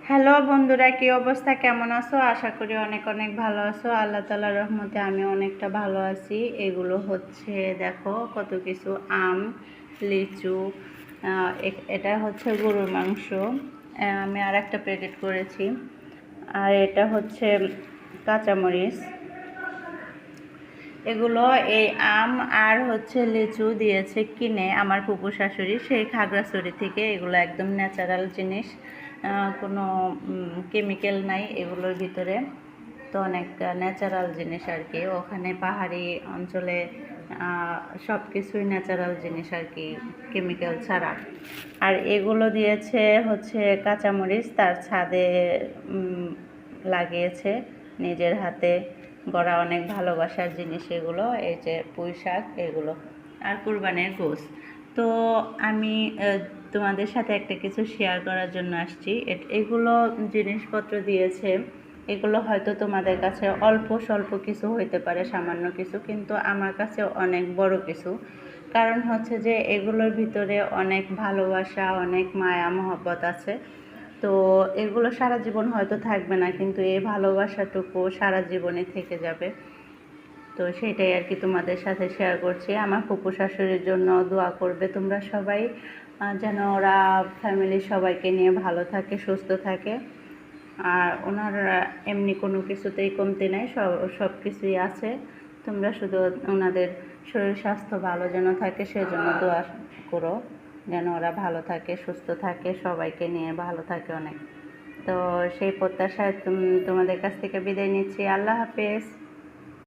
Hello বন্ধুরা, কি অবস্থা, কেমন আছো? আশা করি অনেক অনেক ভালো আছো। আল্লাহ তাআলার রহমতে আমি অনেকটা ভালো আছি। এগুলো হচ্ছে, দেখো কত কিছু আম, লিচু, এটা হচ্ছে গরুর মাংস। আমি আর একটা প্যাকেট করেছি। আর এটা হচ্ছে কাঁচামরিচ। এগুলো এই আম আর হচ্ছে লিচু দিয়েছে কিনে আমার ফুপু শাশুড়ি সেই খাগড়াছড়ি থেকে। এগুলো একদম ন্যাচারাল জিনিস, কোনো কেমিক্যাল নাই এগুলোর ভিতরে। তো অনেক ন্যাচারাল জিনিস আর কি। ওখানে পাহাড়ি অঞ্চলে সব কিছুই ন্যাচারাল জিনিস আর কি, কেমিক্যাল ছাড়া। আর এগুলো দিয়েছে হচ্ছে কাঁচামরিচ, তার ছাদে লাগিয়েছে নিজের হাতে গড়া, অনেক ভালোবাসার জিনিস এগুলো। এই যে পুঁই শাক এগুলো, আর কুরবানির গোশত। তো আমি তোমাদের সাথে একটা কিছু শেয়ার করার জন্য আসছি। এগুলো জিনিসপত্র দিয়েছে, এগুলো হয়তো তোমাদের কাছে অল্প স্বল্প কিছু হইতে পারে, সামান্য কিছু, কিন্তু আমার কাছে অনেক বড় কিছু। কারণ হচ্ছে যে এগুলোর ভিতরে অনেক ভালোবাসা, অনেক মায়া মহব্বত আছে। তো এগুলো সারা জীবন হয়তো থাকবে না, কিন্তু এই ভালোবাসাটুকু সারা জীবনে থেকে যাবে। তো সেটাই আর কি তোমাদের সাথে শেয়ার করছি। আমার ফুপু শাশুড়ির জন্য দোয়া করবে তোমরা সবাই, যেন ওরা ফ্যামিলির সবাইকে নিয়ে ভালো থাকে, সুস্থ থাকে। আর ওনার এমনি কোনো কিছুতেই কমতি নাই, সব কিছুই আছে। তোমরা শুধু ওনাদের শরীর স্বাস্থ্য ভালো যেন থাকে সেজন্য দোয়া করো, যেন ওরা ভালো থাকে, সুস্থ থাকে, সবাইকে নিয়ে ভালো থাকে অনেক। তো সেই প্রত্যাশায় তোমাদের কাছ থেকে বিদায় নিচ্ছি। আল্লাহ হাফেজ।